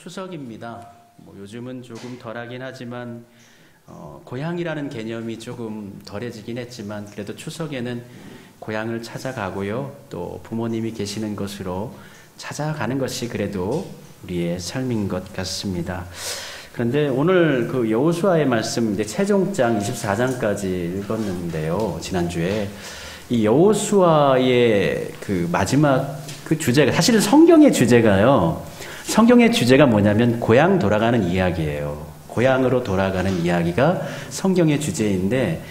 추석입니다. 요즘은 조금 덜하긴 하지만 고향이라는 개념이 조금 덜해지긴 했지만 그래도 추석에는 고향을 찾아가고요. 또 부모님이 계시는 곳으로 찾아가는 것이 그래도 우리의 삶인 것 같습니다. 그런데 오늘 그 여호수아의 말씀 이제 최종장 24장까지 읽었는데요. 지난주에 이 여호수아의 그 마지막 그 주제가 사실은 성경의 주제가요. 성경의 주제가 뭐냐면 고향 돌아가는 이야기예요. 고향으로 돌아가는 이야기가 성경의 주제인데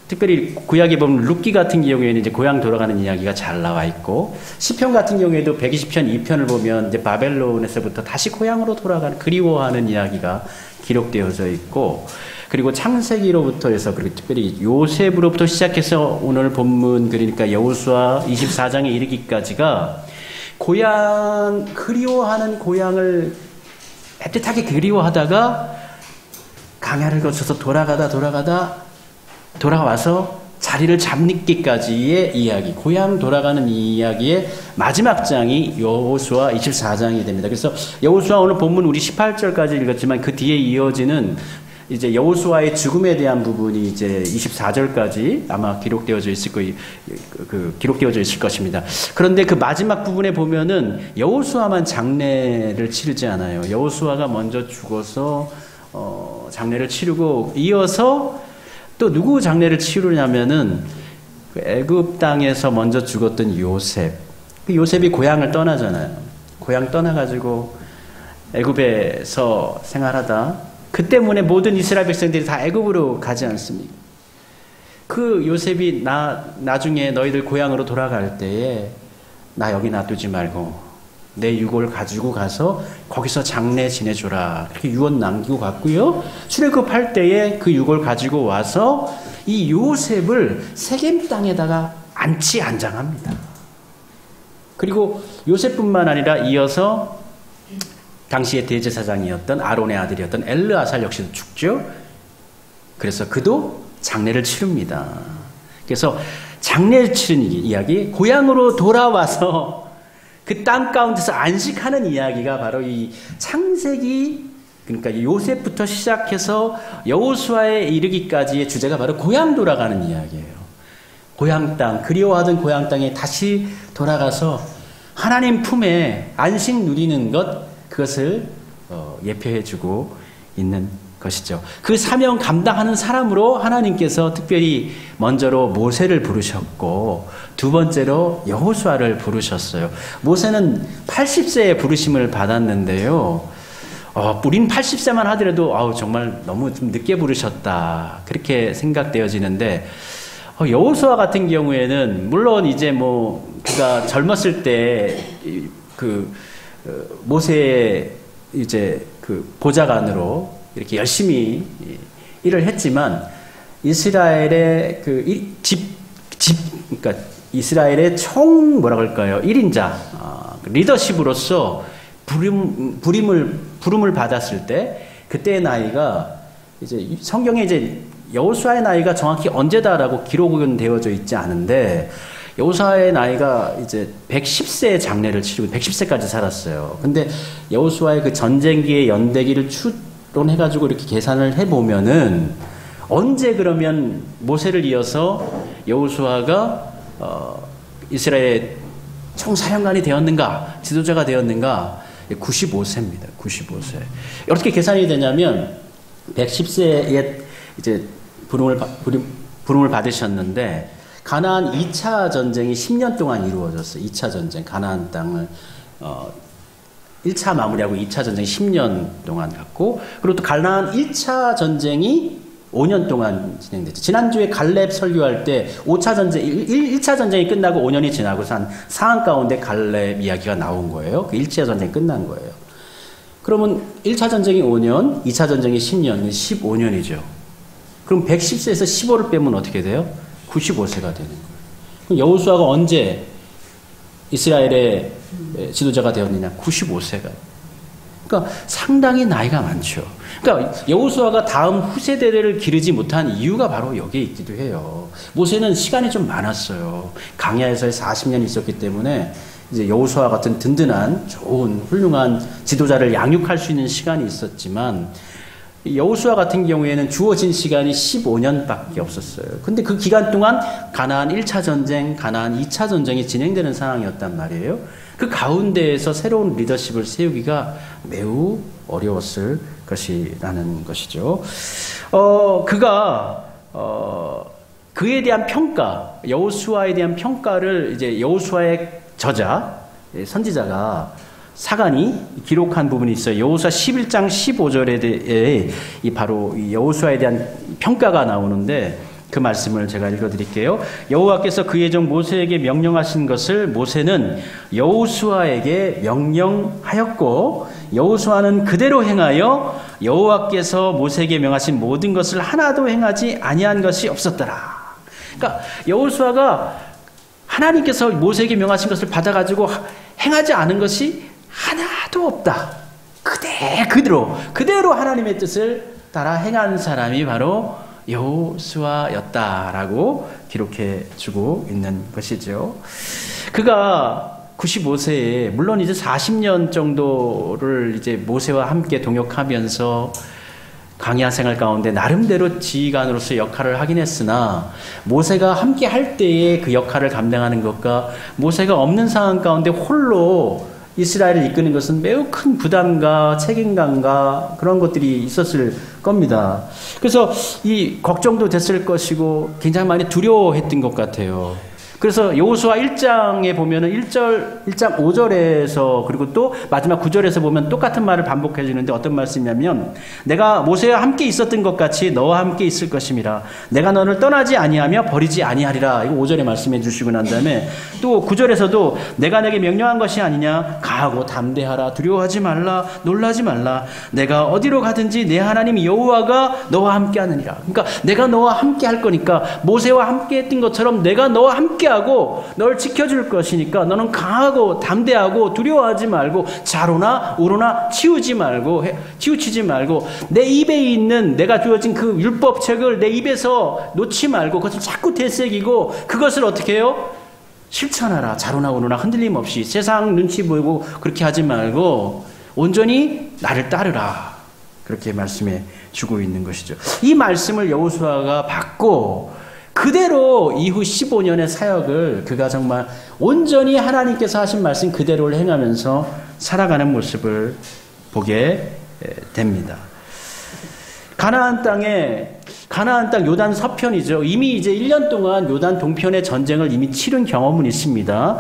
특별히 구약에 보면 룻기 같은 경우에는 이제 고향 돌아가는 이야기가 잘 나와 있고 시편 같은 경우에도 120편 2편을 보면 이제 바벨론에서부터 다시 고향으로 돌아가는 그리워하는 이야기가 기록되어져 있고 그리고 창세기로부터 해서 그리고 특별히 요셉으로부터 시작해서 오늘 본문 그러니까 여호수아 24장에 이르기까지가 고향 그리워하는 고향을 애틋하게 그리워하다가 강야를 거쳐서 돌아와서 자리를 잡기까지의 이야기, 고향 돌아가는 이야기의 마지막 장이 여호수아 24장이 됩니다. 그래서 여호수아 오늘 본문 우리 18절까지 읽었지만 그 뒤에 이어지는 이제 여호수아의 죽음에 대한 부분이 이제 24절까지 아마 기록되어져 있을 것입니다. 그런데 그 마지막 부분에 보면은 여호수아만 장례를 치르지 않아요. 여호수아가 먼저 죽어서 장례를 치르고 이어서 또 누구 장례를 치르냐면은 그 애굽 땅에서 먼저 죽었던 요셉. 그 요셉이 고향을 떠나잖아요. 고향 떠나가지고 애굽에서 생활하다. 그 때문에 모든 이스라엘 백성들이 다 애굽으로 가지 않습니까? 그 요셉이 나중에 너희들 고향으로 돌아갈 때에 나 여기 놔두지 말고 내 유골 가지고 가서 거기서 장례 지내줘라. 그렇게 유언 남기고 갔고요. 출애굽할 때에 그 유골 가지고 와서 이 요셉을 세겜 땅에다가 안장합니다. 그리고 요셉뿐만 아니라 이어서 당시의 대제사장이었던 아론의 아들이었던 엘르아살 역시도 죽죠. 그래서 그도 장례를 치릅니다. 그래서 장례를 치른 이야기, 고향으로 돌아와서 그 땅 가운데서 안식하는 이야기가 바로 이 창세기, 그러니까 요셉부터 시작해서 여호수아에 이르기까지의 주제가 바로 고향 돌아가는 이야기예요. 고향 땅, 그리워하던 고향 땅에 다시 돌아가서 하나님 품에 안식 누리는 것, 그것을 예표해주고 있는 것이죠. 그 사명 감당하는 사람으로 하나님께서 특별히 먼저로 모세를 부르셨고 두 번째로 여호수아를 부르셨어요. 모세는 80세에 부르심을 받았는데요. 우린 80세만 하더라도 정말 너무 좀 늦게 부르셨다 그렇게 생각되어지는데 여호수아 같은 경우에는 물론 이제 그가 젊었을 때 모세의 이제 그 보좌관으로 이렇게 열심히 일을 했지만 이스라엘의 그러니까 이스라엘의 뭐라 그럴까요? 1인자 리더십으로서 부름을 받았을 때 그때의 나이가 이제 성경에 이제 여호수아의 나이가 정확히 언제다라고 기록은 되어져 있지 않은데 여호수아의 나이가 이제 110세의 장례를 치르고 110세까지 살았어요. 근데 여호수아의 그 전쟁기의 연대기를 추론해가지고 이렇게 계산을 해보면은 언제 그러면 모세를 이어서 여호수아가 이스라엘의 총사령관이 되었는가, 지도자가 되었는가? 95세입니다. 95세. 어떻게 계산이 되냐면 110세에 이제 부름을 받으셨는데. 가나안 2차 전쟁이 10년 동안 이루어졌어요. 2차 전쟁, 가나안 땅을 1차 마무리하고 2차 전쟁이 10년 동안 갔고 그리고 또 가나안 1차 전쟁이 5년 동안 진행됐죠. 지난주에 갈렙 설교할 때 5차 전쟁, 1차 전쟁이 끝나고 5년이 지나고서 한 상황 가운데 갈렙 이야기가 나온 거예요. 그 1차 전쟁이 끝난 거예요. 그러면 1차 전쟁이 5년, 2차 전쟁이 10년, 15년이죠. 그럼 110세에서 15를 빼면 어떻게 돼요? 95세가 되는 거예요. 그럼 여호수아가 언제 이스라엘의 지도자가 되었느냐? 95세가. 그러니까 상당히 나이가 많죠. 그러니까 여호수아가 다음 후세대를 기르지 못한 이유가 바로 여기에 있기도 해요. 모세는 시간이 좀 많았어요. 강야에서 40년 있었기 때문에 이제 여호수아 같은 든든한 좋은 훌륭한 지도자를 양육할 수 있는 시간이 있었지만 여호수아 같은 경우에는 주어진 시간이 15년밖에 없었어요. 근데 그 기간 동안 가나안 1차 전쟁, 가나안 2차 전쟁이 진행되는 상황이었단 말이에요. 그 가운데에서 새로운 리더십을 세우기가 매우 어려웠을 것이라는 것이죠. 그에 대한 평가, 여호수아에 대한 평가를 이제 여호수아의 저자, 선지자가 사간이 기록한 부분이 있어요. 여호수아 11장 15절에 대해 바로 여호수아에 대한 평가가 나오는데 그 말씀을 제가 읽어드릴게요. 여호와께서 그의 종 모세에게 명령하신 것을 모세는 여호수아에게 명령하였고 여호수아는 그대로 행하여 여호와께서 모세에게 명하신 모든 것을 하나도 행하지 아니한 것이 없었더라. 그러니까 여호수아가 하나님께서 모세에게 명하신 것을 받아가지고 행하지 않은 것이 하나도 없다. 그대로 하나님의 뜻을 따라 행한 사람이 바로 여호수아였다라고 기록해 주고 있는 것이죠. 그가 95세에 물론 이제 40년 정도를 이제 모세와 함께 동역하면서 광야 생활 가운데 나름대로 지휘관으로서 역할을 하긴 했으나 모세가 함께 할 때의 그 역할을 감당하는 것과 모세가 없는 상황 가운데 홀로 이스라엘을 이끄는 것은 매우 큰 부담과 책임감과 그런 것들이 있었을 겁니다. 그래서 이 걱정도 됐을 것이고 굉장히 많이 두려워했던 것 같아요. 그래서 여호수아 1장에 보면은 1장 5절에서 그리고 또 마지막 9절에서 보면 똑같은 말을 반복해 주는데 어떤 말씀이냐면 내가 모세와 함께 있었던 것 같이 너와 함께 있을 것임이라 내가 너를 떠나지 아니하며 버리지 아니하리라. 이거 5절에 말씀해 주시고 난 다음에 또 9절에서도 내가 내게 명령한 것이 아니냐 가하고 담대하라 두려워하지 말라 놀라지 말라 내가 어디로 가든지 내 하나님 여호와가 너와 함께 하느니라. 그러니까 내가 너와 함께 할 거니까 모세와 함께 했던 것처럼 내가 너와 함께 하고 널 지켜줄 것이니까 너는 강하고 담대하고 두려워하지 말고 좌로나 우로나 치우치지 말고 내 입에 있는 내가 주어진 그 율법책을 내 입에서 놓지 말고 그것을 자꾸 되새기고 그것을 어떻게 해요? 실천하라. 좌로나 우로나 흔들림 없이 세상 눈치 보이고 그렇게 하지 말고 온전히 나를 따르라. 그렇게 말씀해 주고 있는 것이죠. 이 말씀을 여호수아가 받고 그대로 이후 15년의 사역을 그가 정말 온전히 하나님께서 하신 말씀 그대로를 행하면서 살아가는 모습을 보게 됩니다. 가나안 땅 요단 서편이죠. 이미 이제 1년 동안 요단 동편의 전쟁을 이미 치른 경험은 있습니다.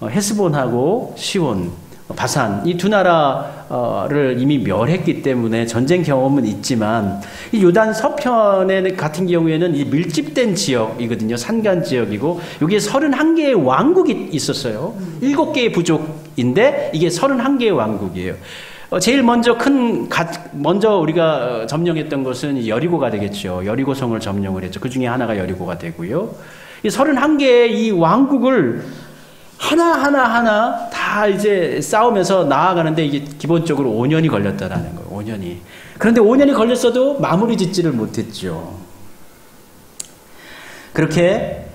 헤스본하고 시온, 바산 이 두 나라를 이미 멸했기 때문에 전쟁 경험은 있지만 이 요단 서편 같은 경우에는 이 밀집된 지역이거든요. 산간 지역이고 여기에 31개의 왕국이 있었어요. 7개의 부족인데 이게 31개의 왕국이에요. 제일 먼저 우리가 점령했던 것은 여리고가 되겠죠. 여리고성을 점령을 했죠. 그 중에 하나가 여리고가 되고요. 이 31개의 이 왕국을 하나 다 이제 싸우면서 나아가는데 이게 기본적으로 5년이 걸렸다라는 거예요. 5년이. 그런데 5년이 걸렸어도 마무리 짓지를 못했죠. 그렇게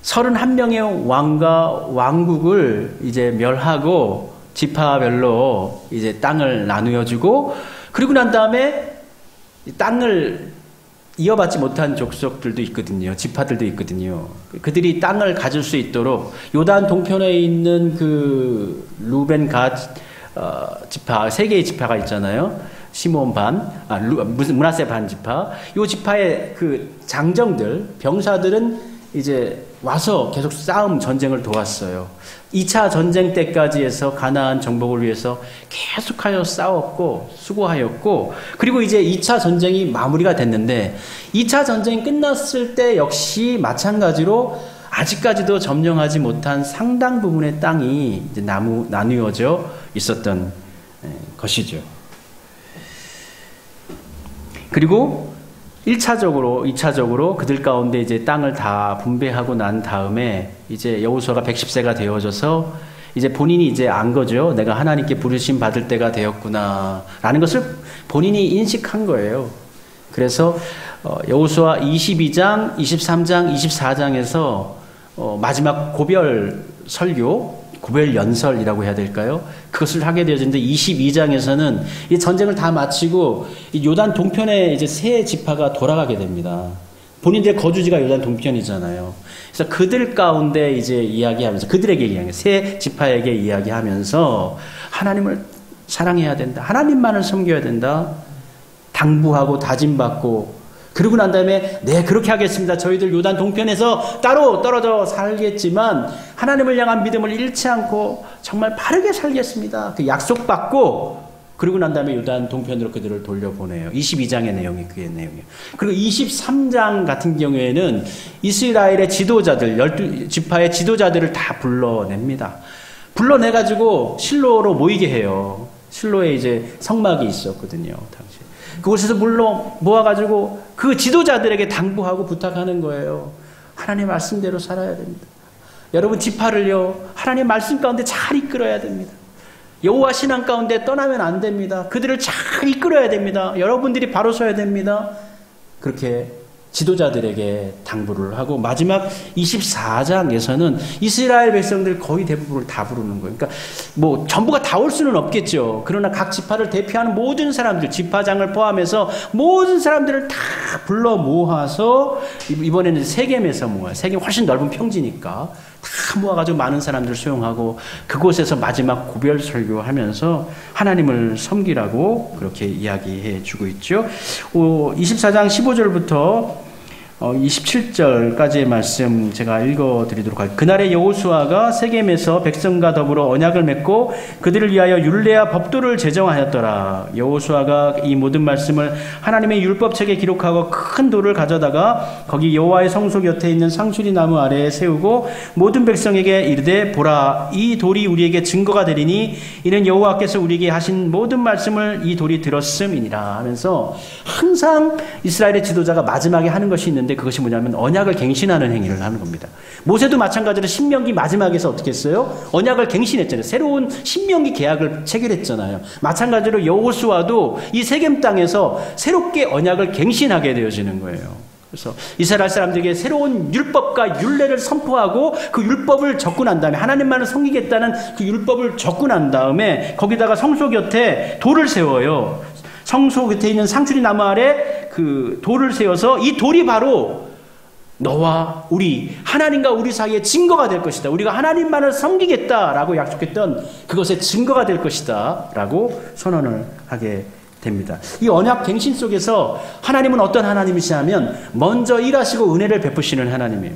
31명의 왕과 왕국을 이제 멸하고 지파별로 이제 땅을 나누어 주고 그리고 난 다음에 땅을 이어받지 못한 족속들도 있거든요. 지파들도 있거든요. 그들이 땅을 가질 수 있도록 요단 동편에 있는 그 루벤 갓 지파 3개의 지파가 있잖아요. 시몬 므낫세 반 지파. 요 지파의 그 장정들, 병사들은 이제 와서 계속 전쟁을 도왔어요. 2차 전쟁 때까지 해서 가나안 정복을 위해서 계속하여 싸웠고 수고하였고 그리고 이제 2차 전쟁이 마무리가 됐는데 2차 전쟁이 끝났을 때 역시 마찬가지로 아직까지도 점령하지 못한 상당 부분의 땅이 이제 나누어져 있었던 것이죠. 그리고 1차적으로, 2차적으로 그들 가운데 이제 땅을 다 분배하고 난 다음에 이제 여호수아가 110세가 되어져서 이제 본인이 이제 안 거죠. 내가 하나님께 부르심 받을 때가 되었구나. 라는 것을 본인이 인식한 거예요. 그래서 여호수아 22장, 23장, 24장에서 마지막 고별 설교, 구별 연설이라고 해야 될까요? 그것을 하게 되어졌는데 22장에서는 이 전쟁을 다 마치고 이 요단 동편에 이제 세 지파가 돌아가게 됩니다. 본인들의 거주지가 요단 동편이잖아요. 그래서 그들 가운데 이제 이야기하면서 그들에게 이야기, 세 지파에게 이야기하면서 하나님을 사랑해야 된다. 하나님만을 섬겨야 된다. 당부하고 다짐받고 그러고 난 다음에 네 그렇게 하겠습니다. 저희들 요단 동편에서 따로 떨어져 살겠지만 하나님을 향한 믿음을 잃지 않고 정말 바르게 살겠습니다. 그 약속받고 그러고 난 다음에 요단 동편으로 그들을 돌려보내요. 22장의 내용이 그의 내용이에요. 그리고 23장 같은 경우에는 이스라엘의 지도자들 12지파의 지도자들을 다 불러냅니다. 불러내가지고 실로로 모이게 해요. 실로에 이제 성막이 있었거든요. 당시. 그곳에서 모아가지고 그 지도자들에게 당부하고 부탁하는 거예요. 하나님의 말씀대로 살아야 됩니다. 여러분 지파를요 하나님의 말씀 가운데 잘 이끌어야 됩니다. 여호와 신앙 가운데 떠나면 안 됩니다. 그들을 잘 이끌어야 됩니다. 여러분들이 바로 서야 됩니다. 그렇게 지도자들에게 당부를 하고 마지막 24장에서는 이스라엘 백성들 거의 대부분을 다 부르는 거예요. 그러니까 뭐 전부가 다 올 수는 없겠죠. 그러나 각 지파를 대표하는 모든 사람들, 지파장을 포함해서 모든 사람들을 다 불러 모아서 이번에는 세겜에서 모아요. 세겜 훨씬 넓은 평지니까 다 모아가지고 많은 사람들 수용하고 그곳에서 마지막 고별 설교하면서 하나님을 섬기라고 그렇게 이야기해 주고 있죠. 24장 15절부터 27절까지의 말씀 제가 읽어드리도록 할게요. 그날에 여호수아가 세겜에서 백성과 더불어 언약을 맺고 그들을 위하여 율례와 법도를 제정하였더라. 여호수아가 이 모든 말씀을 하나님의 율법책에 기록하고 큰 돌을 가져다가 거기 여호와의 성소 곁에 있는 상수리 나무 아래에 세우고 모든 백성에게 이르되 보라 이 돌이 우리에게 증거가 되리니 이는 여호와께서 우리에게 하신 모든 말씀을 이 돌이 들었음이니라 하면서 항상 이스라엘의 지도자가 마지막에 하는 것이 있는데 그것이 뭐냐면 언약을 갱신하는 행위를 하는 겁니다. 모세도 마찬가지로 신명기 마지막에서 어떻게 했어요? 언약을 갱신했잖아요. 새로운 신명기 계약을 체결했잖아요. 마찬가지로 여호수아도 이 세겜 땅에서 새롭게 언약을 갱신하게 되어지는 거예요. 그래서 이스라엘 사람들에게 새로운 율법과 율례를 선포하고 그 율법을 접근한 다음에 하나님만을 섬기겠다는 그 율법을 접근한 다음에 거기다가 성소 곁에 돌을 세워요. 성소 곁에 있는 상수리 나무 아래 그 돌을 세워서 이 돌이 바로 너와 우리 하나님과 우리 사이의 증거가 될 것이다. 우리가 하나님만을 섬기겠다라고 약속했던 그것의 증거가 될 것이다 라고 선언을 하게 됩니다. 이 언약 갱신 속에서 하나님은 어떤 하나님이시냐면 먼저 일하시고 은혜를 베푸시는 하나님이에요.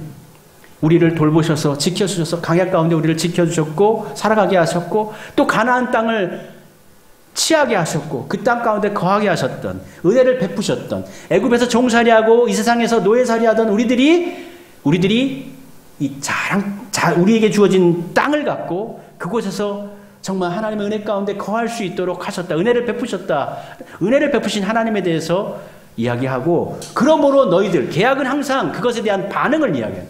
우리를 돌보셔서 지켜주셔서 강약 가운데 우리를 지켜주셨고 살아가게 하셨고 또 가나안 땅을 취하게 하셨고 그 땅 가운데 거하게 하셨던 은혜를 베푸셨던 애굽에서 종살이하고 이 세상에서 노예살이하던 우리들이 이 우리에게 주어진 땅을 갖고 그곳에서 정말 하나님의 은혜 가운데 거할 수 있도록 하셨다. 은혜를 베푸셨다. 은혜를 베푸신 하나님에 대해서 이야기하고 그러므로 너희들 계약은 항상 그것에 대한 반응을 이야기해요.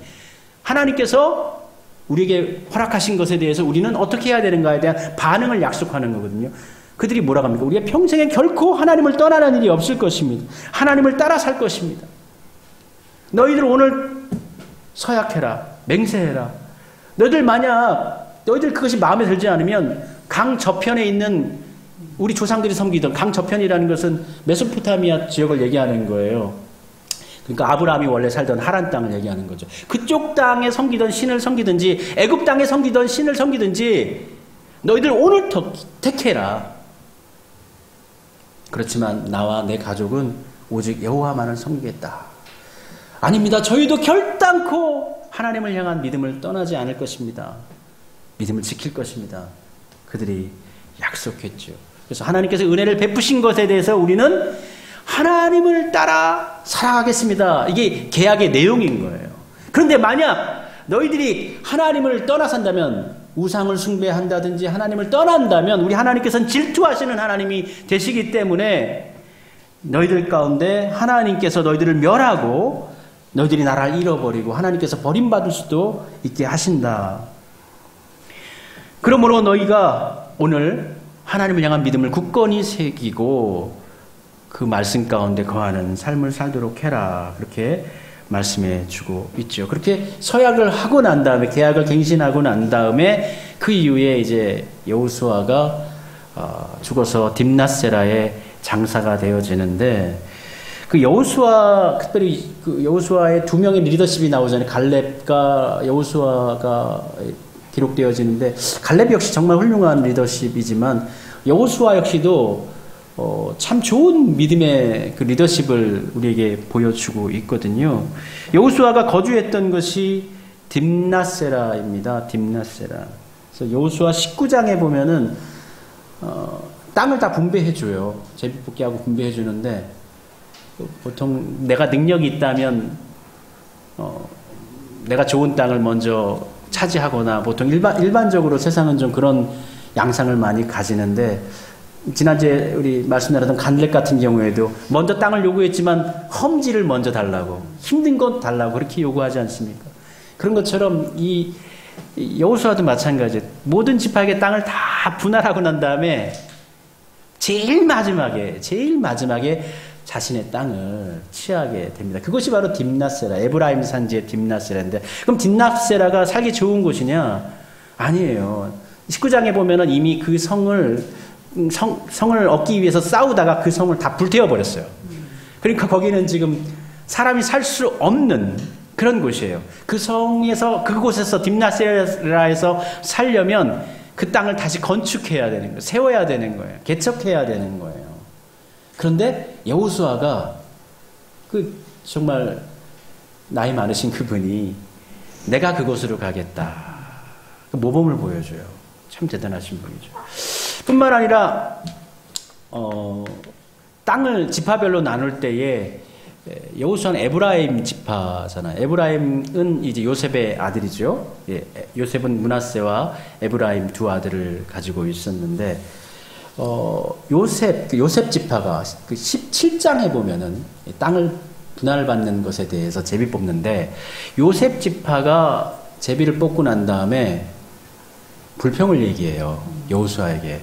하나님께서 우리에게 허락하신 것에 대해서 우리는 어떻게 해야 되는가에 대한 반응을 약속하는 거거든요. 그들이 뭐라고 합니까? 우리가 평생에 결코 하나님을 떠나는 일이 없을 것입니다. 하나님을 따라 살 것입니다. 너희들 오늘 서약해라. 맹세해라. 너희들 그것이 마음에 들지 않으면 강 저편에 있는 우리 조상들이 섬기던 강 저편이라는 것은 메소포타미아 지역을 얘기하는 거예요. 그러니까 아브라함이 원래 살던 하란 땅을 얘기하는 거죠. 그쪽 땅에 섬기던 신을 섬기든지 애굽 땅에 섬기던 신을 섬기든지 너희들 오늘 택해라. 그렇지만 나와 내 가족은 오직 여호와만을 섬기겠다. 아닙니다. 저희도 결단코 하나님을 향한 믿음을 떠나지 않을 것입니다. 믿음을 지킬 것입니다. 그들이 약속했죠. 그래서 하나님께서 은혜를 베푸신 것에 대해서 우리는 하나님을 따라 살아가겠습니다. 이게 계약의 내용인 거예요. 그런데 만약 너희들이 하나님을 떠나 산다면 우상을 숭배한다든지 하나님을 떠난다면 우리 하나님께서는 질투하시는 하나님이 되시기 때문에 너희들 가운데 하나님께서 너희들을 멸하고 너희들이 나라를 잃어버리고 하나님께서 버림받을 수도 있게 하신다. 그러므로 너희가 오늘 하나님을 향한 믿음을 굳건히 새기고 그 말씀 가운데 거하는 삶을 살도록 해라. 그렇게 말씀해 주고 있죠. 그렇게 서약을 하고 난 다음에, 계약을 갱신하고 난 다음에 그 이후에 이제 여호수아가 죽어서 딥낫세라의 장사가 되어지는데, 그 여호수아, 특별히 그 여호수아의 두 명의 리더십이 나오잖아요. 갈렙과 여호수아가 기록되어지는데, 갈렙 역시 정말 훌륭한 리더십이지만 여호수아 역시도 참 좋은 믿음의 그 리더십을 우리에게 보여주고 있거든요. 여호수아가 거주했던 것이 딥낫세라입니다. 딥낫세라. 그래서 여호수아 19장에 보면은 땅을 다 분배해줘요. 제비뽑기하고 분배해주는데, 보통 내가 능력이 있다면 내가 좋은 땅을 먼저 차지하거나, 보통 일반적으로 세상은 좀 그런 양상을 많이 가지는데, 지난주에 우리 말씀 나눴던 갈렙 같은 경우에도 먼저 땅을 요구했지만 험지를 먼저 달라고, 힘든 것 달라고 그렇게 요구하지 않습니까? 그런 것처럼 이 여호수아도 마찬가지예요. 모든 지파에게 땅을 다 분할하고 난 다음에 제일 마지막에 자신의 땅을 취하게 됩니다. 그것이 바로 딥낫세라, 에브라임 산지의 딥낫세라인데, 그럼 딥낫세라가 살기 좋은 곳이냐? 아니에요. 19장에 보면은 이미 그 성을 얻기 위해서 싸우다가 그 성을 다 불태워버렸어요. 그러니까 거기는 지금 사람이 살 수 없는 그런 곳이에요. 그 성에서, 그곳에서, 딥낫세라에서 살려면 그 땅을 다시 건축해야 되는 거예요. 세워야 되는 거예요. 개척해야 되는 거예요. 그런데 여호수아가 정말 나이 많으신 그분이 내가 그곳으로 가겠다, 그 모범을 보여줘요. 참 대단하신 분이죠. 뿐만 아니라 땅을 지파별로 나눌 때에, 여호수아는 에브라임 지파잖아요. 에브라임은 이제 요셉의 아들이죠. 예, 요셉은 므낫세와 에브라임 두 아들을 가지고 있었는데, 요셉 지파가 그 17장에 보면은 땅을 분할받는 것에 대해서 제비 뽑는데, 요셉 지파가 제비를 뽑고 난 다음에 불평을 얘기해요. 여호수아에게.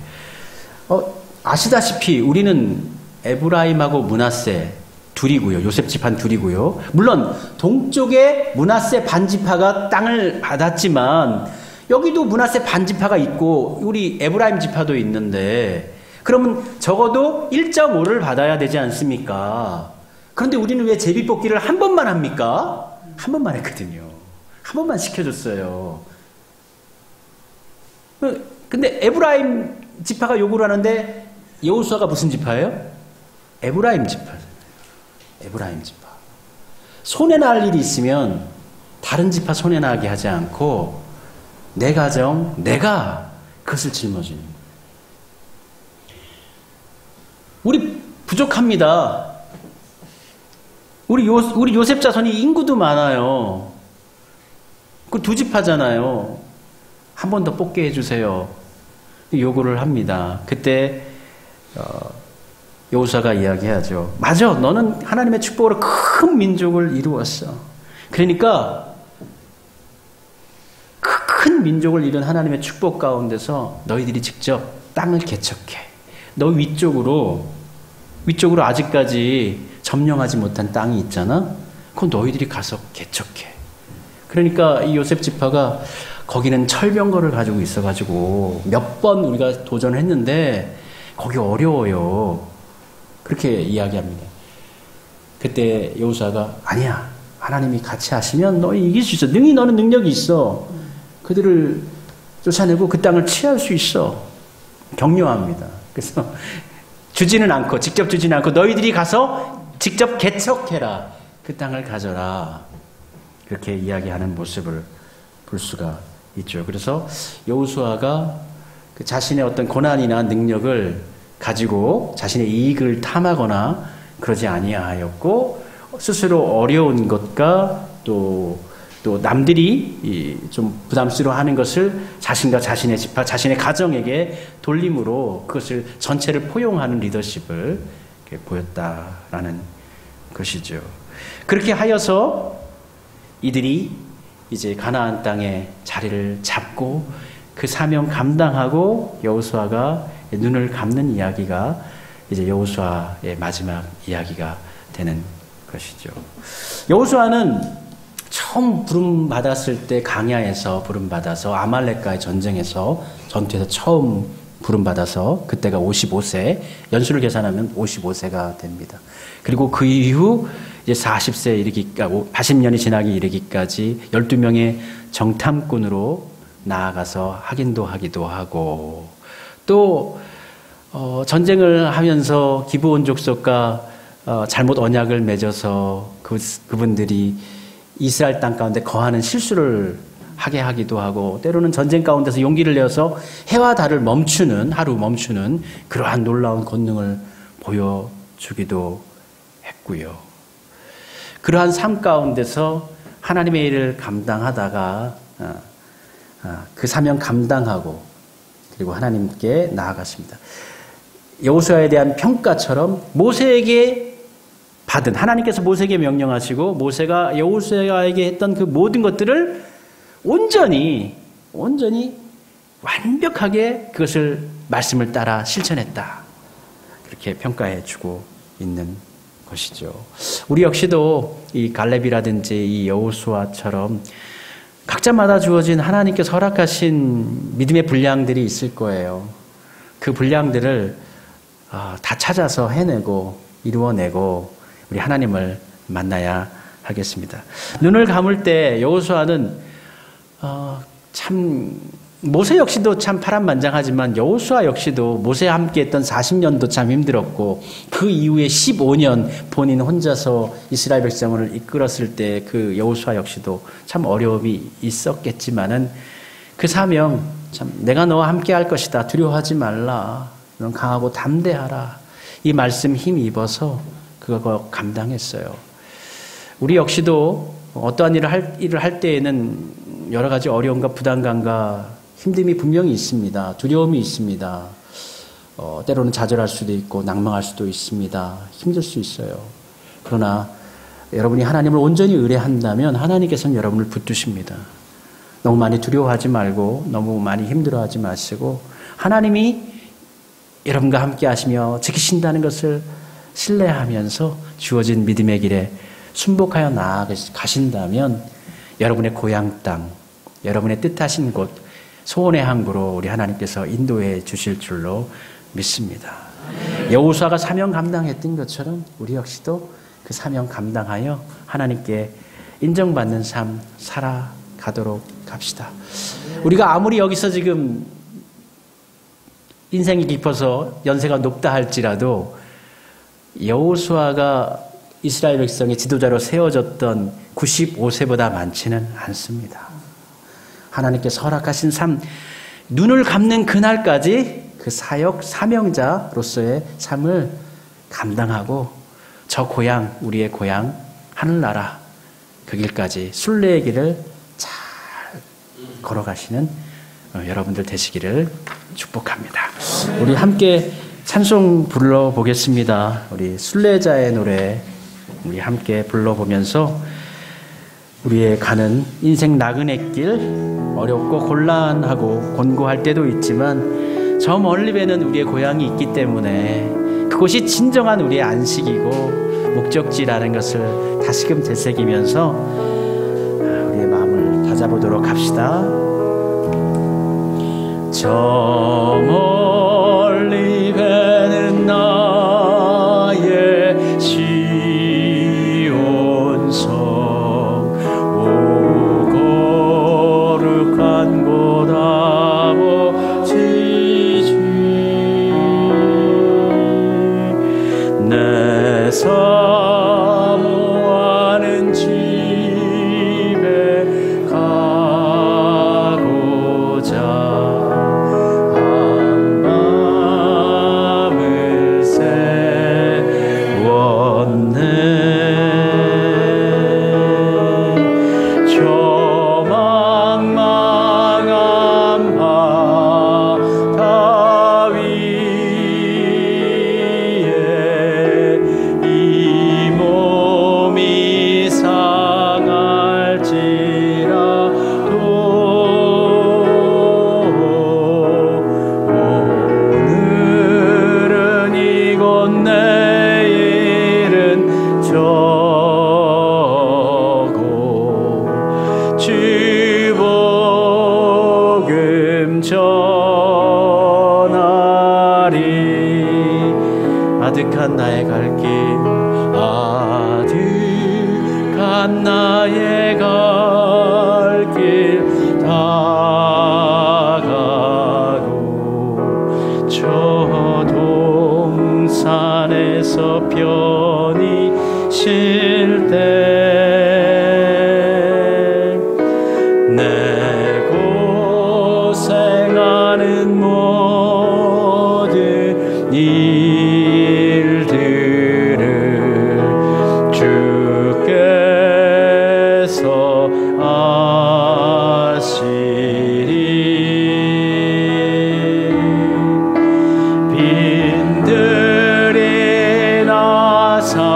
아시다시피 우리는 에브라임하고 므낫세 둘이고요. 요셉 지파는 둘이고요. 물론 동쪽에 므낫세 반지파가 땅을 받았지만 여기도 므낫세 반지파가 있고 우리 에브라임 지파도 있는데, 그러면 적어도 1.5를 받아야 되지 않습니까? 그런데 우리는 왜 제비뽑기를 한 번만 합니까? 한 번만 했거든요. 한 번만 시켜줬어요. 근데 에브라임 지파가 요구를 하는데, 여호수아가 무슨 지파예요? 에브라임 지파잖아요. 에브라임 지파. 손해날 일이 있으면 다른 지파 손해나게 하지 않고 내 가정, 내가 그것을 짊어지는 거예요. 우리 부족합니다. 우리 요셉 자손이 인구도 많아요. 그 두 지파잖아요. 한 번 더 뽑게 해주세요. 요구를 합니다. 그때 여호수아가 이야기하죠. 맞아, 너는 하나님의 축복으로 큰 민족을 이루었어. 그러니까 큰 민족을 이룬 하나님의 축복 가운데서 너희들이 직접 땅을 개척해. 너 위쪽으로 아직까지 점령하지 못한 땅이 있잖아. 그건 너희들이 가서 개척해. 그러니까 이 요셉 지파가 거기는 철병거를 가지고 있어가지고 몇 번 우리가 도전했는데 거기 어려워요. 그렇게 이야기합니다. 그때 여호수아가 아니야, 하나님이 같이 하시면 너희 이길 수 있어. 능히 너는 능력이 있어. 그들을 쫓아내고 그 땅을 취할 수 있어. 격려합니다. 그래서 직접 주지는 않고 너희들이 가서 직접 개척해라. 그 땅을 가져라. 그렇게 이야기하는 모습을 볼 수가 있죠. 그래서 여호수아가 그 자신의 어떤 고난이나 능력을 가지고 자신의 이익을 탐하거나 그러지 아니하였고, 스스로 어려운 것과 또 남들이 좀 부담스러워하는 것을 자신과 자신의 지파, 자신의 가정에게 돌림으로 그것을 전체를 포용하는 리더십을 보였다라는 것이죠. 그렇게 하여서 이들이 이제 가나안 땅에 자리를 잡고 그 사명 감당하고 여호수아가 눈을 감는 이야기가 이제 여호수아의 마지막 이야기가 되는 것이죠. 여호수아는 처음 부름 받았을 때 강야에서 부름 받아서 아말렉과의 전쟁에서 전투에서 처음 부름 받아서 그때가 55세, 연수를 계산하면 55세가 됩니다. 그리고 그 이후 이제 40세 이르기까지 80년이 지나기 이르기까지 12명의 정탐꾼으로 나아가서 확인도 하기도 하고 또 전쟁을 하면서 기브온 족속과 잘못 언약을 맺어서 그분들이 이스라엘 땅 가운데 거하는 실수를 하게 하기도 하고 때로는 전쟁 가운데서 용기를 내어서 해와 달을 하루 멈추는 그러한 놀라운 권능을 보여주기도 했고요. 그러한 삶 가운데서 하나님의 일을 감당하다가 그 사명 감당하고 그리고 하나님께 나아갔습니다. 여호수아에 대한 평가처럼 모세에게 받은 하나님께서 모세에게 명령하시고 모세가 여호수아에게 했던 그 모든 것들을 온전히 완벽하게 그것을 말씀을 따라 실천했다. 그렇게 평가해 주고 있는 것이죠. 우리 역시도 이 갈렙이라든지 이 여호수아처럼 각자마다 주어진 하나님께서 허락하신 믿음의 분량들이 있을 거예요. 그 분량들을 다 찾아서 해내고 이루어내고 우리 하나님을 만나야 하겠습니다. 눈을 감을 때 여호수아는 참 모세 역시도 참 파란만장하지만 여호수아 역시도 모세와 함께했던 40년도 참 힘들었고 그 이후에 15년 본인 혼자서 이스라엘 백성을 이끌었을 때 그 여호수아 역시도 참 어려움이 있었겠지만은 그 사명 참 내가 너와 함께할 것이다 두려워하지 말라 넌 강하고 담대하라 이 말씀 힘입어서 그거 감당했어요. 우리 역시도 어떠한 일을 할 때에는 여러 가지 어려움과 부담감과 힘듦이 분명히 있습니다. 두려움이 있습니다. 때로는 좌절할 수도 있고 낭망할 수도 있습니다. 힘들 수 있어요. 그러나 여러분이 하나님을 온전히 의뢰한다면 하나님께서는 여러분을 붙드십니다. 너무 많이 두려워하지 말고 너무 많이 힘들어하지 마시고 하나님이 여러분과 함께 하시며 지키신다는 것을 신뢰하면서 주어진 믿음의 길에 순복하여 나아가신다면 여러분의 고향 땅, 여러분의 뜻하신 곳, 소원의 항구로 우리 하나님께서 인도해 주실 줄로 믿습니다. 여호수아가 사명 감당했던 것처럼 우리 역시도 그 사명 감당하여 하나님께 인정받는 삶 살아가도록 합시다. 우리가 아무리 여기서 지금 인생이 깊어서 연세가 높다 할지라도 여호수아가 이스라엘 백성의 지도자로 세워졌던 95세보다 많지는 않습니다. 하나님께서 허락하신 삶, 눈을 감는 그날까지 그 사명자로서의 삶을 감당하고 저 고향, 우리의 고향, 하늘나라 그 길까지 순례의 길을 잘 걸어가시는 여러분들 되시기를 축복합니다. 우리 함께 찬송 불러보겠습니다. 우리 순례자의 노래 우리 함께 불러보면서 우리의 가는 인생 나그네 길 어렵고 곤란하고 곤고할 때도 있지만 저 멀리 배는 우리의 고향이 있기 때문에 그곳이 진정한 우리의 안식이고 목적지라는 것을 다시금 되새기면서 우리의 마음을 다잡아보도록 합시다. 저 멀리 배는 나의 시온성 오 거룩한 곳 아버지지 내 사모하는 집에 가고자 전하리. 아득한 나의 갈 길, 아득한 나의 갈 길 다가고 저 동산에서 편히 쉴 때 내 고생하는 모든 일들을 주께서 아시리. 빈들이나 사막에서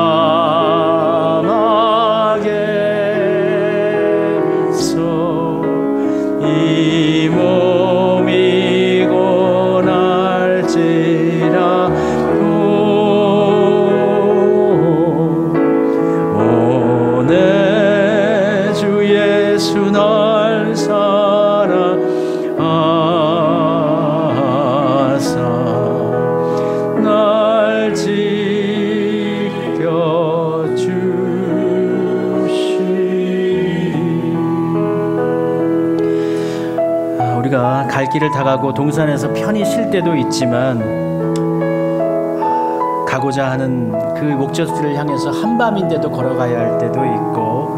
이 몸이 고날지라도 오 내 주 예수 날 사랑하사 날 지켜주시리. 우리가 갈 길을 다가고 동산에서 편히 쉴 때도 있지만 가고자 하는 그 목적지를 향해서 한밤인데도 걸어가야 할 때도 있고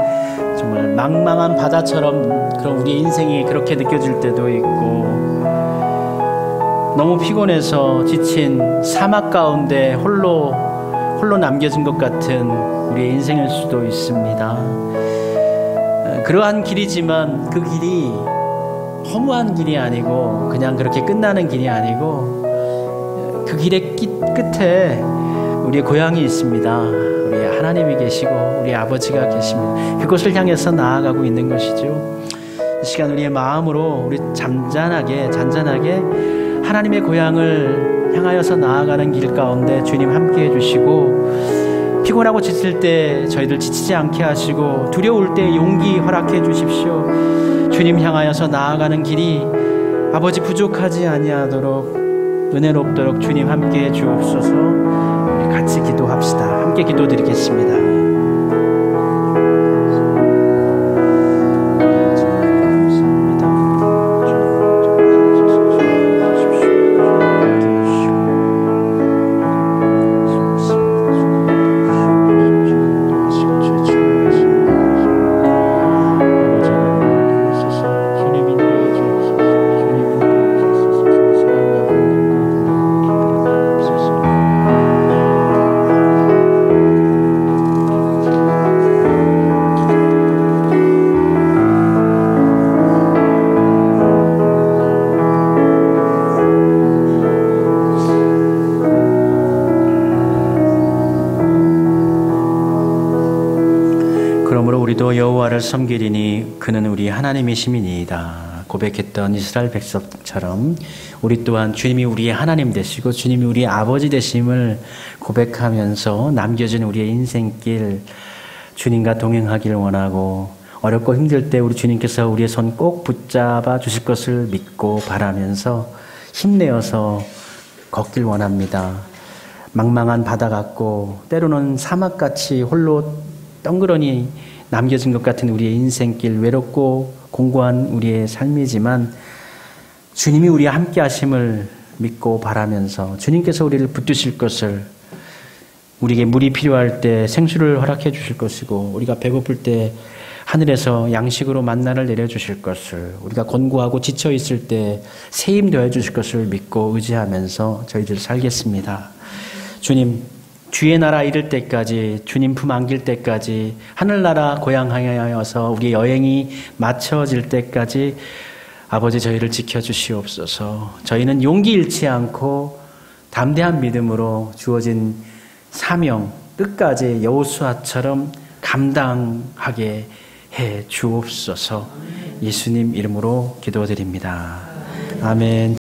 정말 망망한 바다처럼 그런 우리의 인생이 그렇게 느껴질 때도 있고 너무 피곤해서 지친 사막 가운데 홀로 남겨진 것 같은 우리의 인생일 수도 있습니다. 그러한 길이지만 그 길이 허무한 길이 아니고 그냥 그렇게 끝나는 길이 아니고 그 길의 끝에 우리의 고향이 있습니다. 우리 하나님이 계시고 우리 아버지가 계십니다. 그곳을 향해서 나아가고 있는 것이죠. 이 시간 우리의 마음으로 우리 잔잔하게 하나님의 고향을 향하여서 나아가는 길 가운데 주님 함께 해주시고 피곤하고 지칠 때 저희들 지치지 않게 하시고 두려울 때 용기 허락해 주십시오. 주님 향하여서 나아가는 길이 아버지 부족하지 아니하도록 은혜롭도록 주님 함께 해 주옵소서. 우리 같이 기도합시다. 함께 기도드리겠습니다. 우리도 여호와를 섬기리니 그는 우리 하나님이심이니이다. 고백했던 이스라엘 백성처럼 우리 또한 주님이 우리의 하나님 되시고 주님이 우리의 아버지 되심을 고백하면서 남겨진 우리의 인생길 주님과 동행하기를 원하고 어렵고 힘들 때 우리 주님께서 우리의 손 꼭 붙잡아 주실 것을 믿고 바라면서 힘내어서 걷길 원합니다. 망망한 바다 같고 때로는 사막같이 홀로 덩그러니 남겨진 것 같은 우리의 인생길, 외롭고 공고한 우리의 삶이지만 주님이 우리와 함께 하심을 믿고 바라면서 주님께서 우리를 붙드실 것을, 우리에게 물이 필요할 때 생수를 허락해 주실 것이고 우리가 배고플 때 하늘에서 양식으로 만나를 내려주실 것을, 우리가 곤고하고 지쳐있을 때 새 힘 더해 주실 것을 믿고 의지하면서 저희들 살겠습니다. 주님, 주의 나라 이를 때까지, 주님 품 안길 때까지, 하늘나라 고향 향하여서 우리의 여행이 마쳐질 때까지 아버지 저희를 지켜주시옵소서. 저희는 용기 잃지 않고 담대한 믿음으로 주어진 사명 끝까지 여호수아처럼 감당하게 해 주옵소서. 예수님 이름으로 기도드립니다. 아멘.